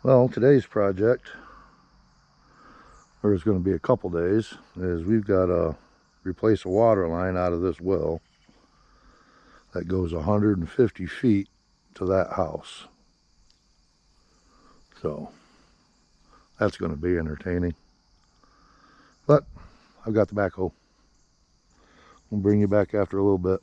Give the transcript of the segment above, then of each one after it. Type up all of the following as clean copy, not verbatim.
Well, today's project, or it's going to be a couple days, is we've got to replace a water line out of this well that goes 150 feet to that house. So that's going to be entertaining. But I've got the backhoe. We'll bring you back after a little bit.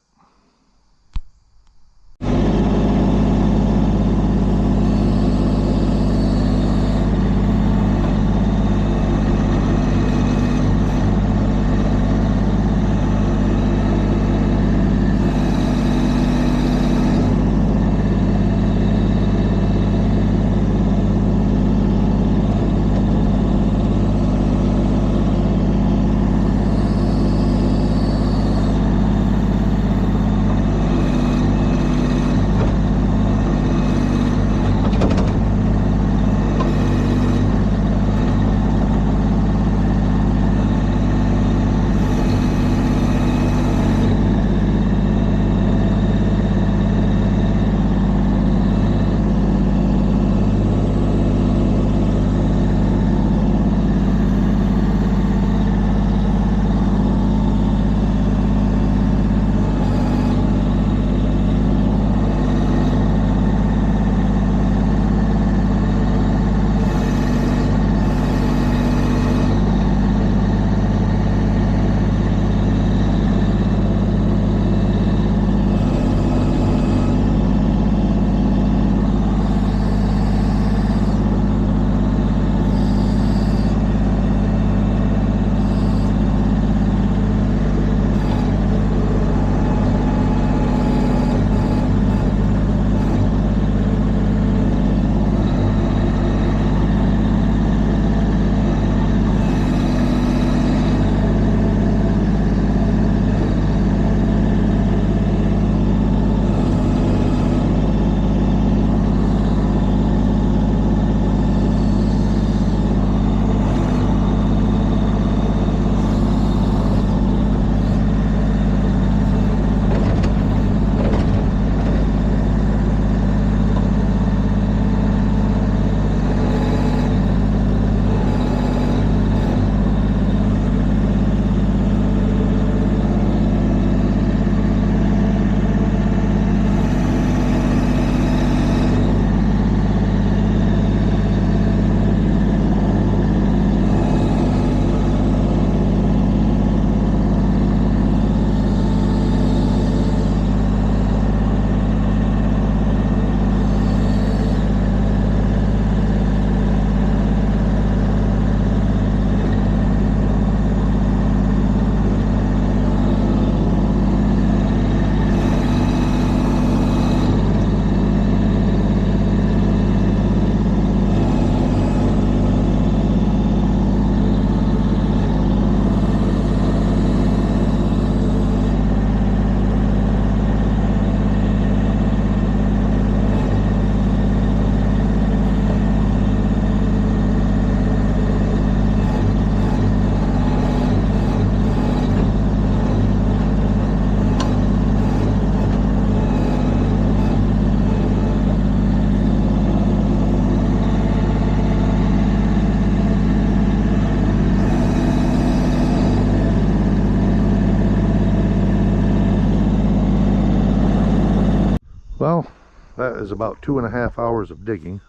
Well, that is about 2.5 hours of digging.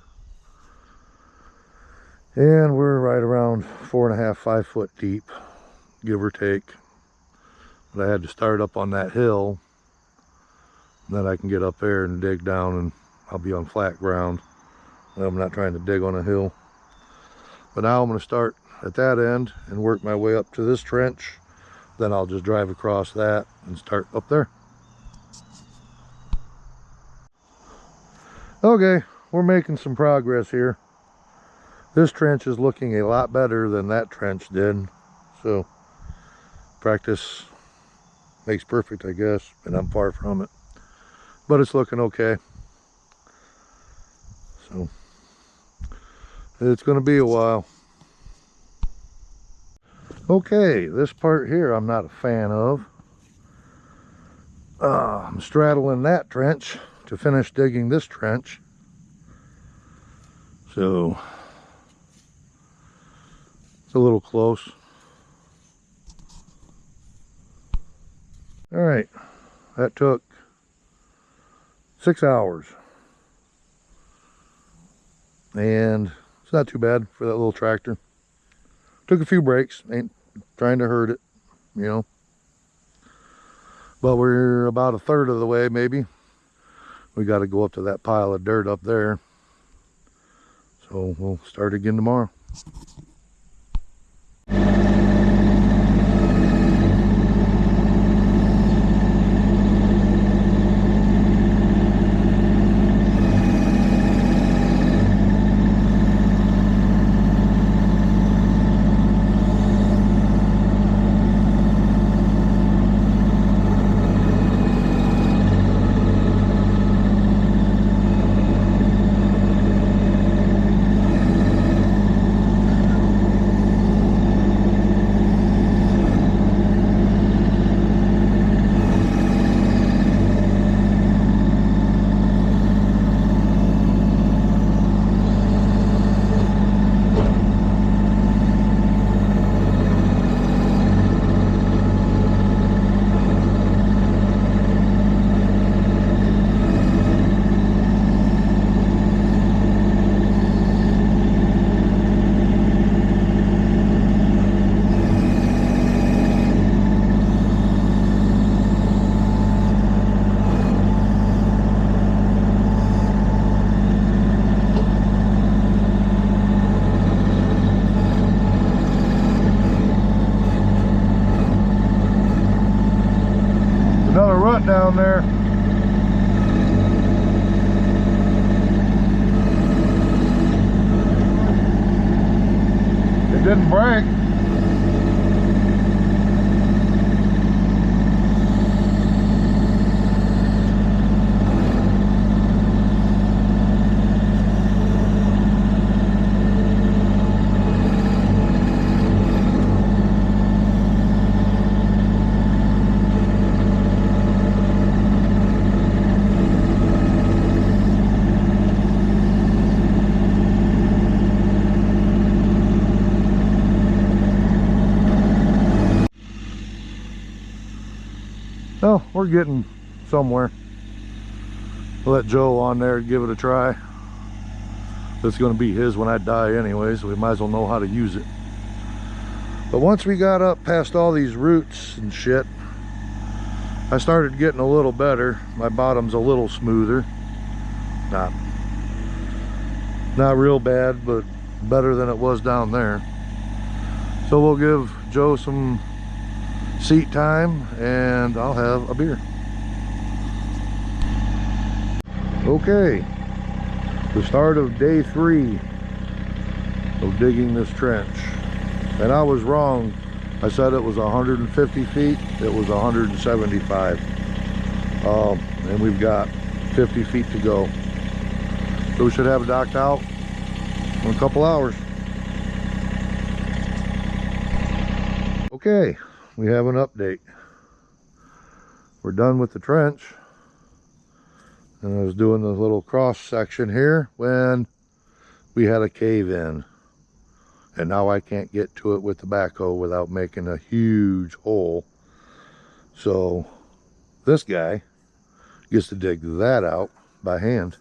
And we're right around 4.5, 5 foot deep, give or take. But I had to start up on that hill. Then I can get up there and dig down and I'll be on flat ground. I'm not trying to dig on a hill. But now I'm going to start at that end and work my way up to this trench. Then I'll just drive across that and start up there. Okay, we're making some progress here. This trench is looking a lot better than that trench did. So practice makes perfect, I guess, and I'm far from it. But it's looking okay. So it's going to be a while. Okay, this part here I'm not a fan of. I'm straddling that trench to finish digging this trench. So it's a little close. All right, that took 6 hours. And it's not too bad for that little tractor. Took a few breaks, ain't trying to hurt it, you know. But we're about a third of the way, maybe. We got to go up to that pile of dirt up there. So we'll start again tomorrow. Another rut down there. It didn't break. Well, we're getting somewhere. We'll let Joe on there give it a try. It's going to be his when I die anyway, so we might as well know how to use it. But once we got up past all these roots and shit, I started getting a little better. My bottom's a little smoother. Not real bad, but better than it was down there. So we'll give Joe some seat time and I'll have a beer. Okay, the start of day 3 of digging this trench. And I was wrong. I said it was 150 feet. It was 175. And we've got 50 feet to go. So we should have it docked out in a couple hours. Okay, we have an update. We're done with the trench. And I was doing the little cross section here when we had a cave in. And now I can't get to it with the backhoe without making a huge hole. So this guy gets to dig that out by hand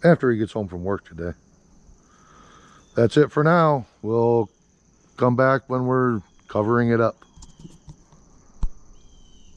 after he gets home from work today. That's it for now. We'll come back when we're covering it up.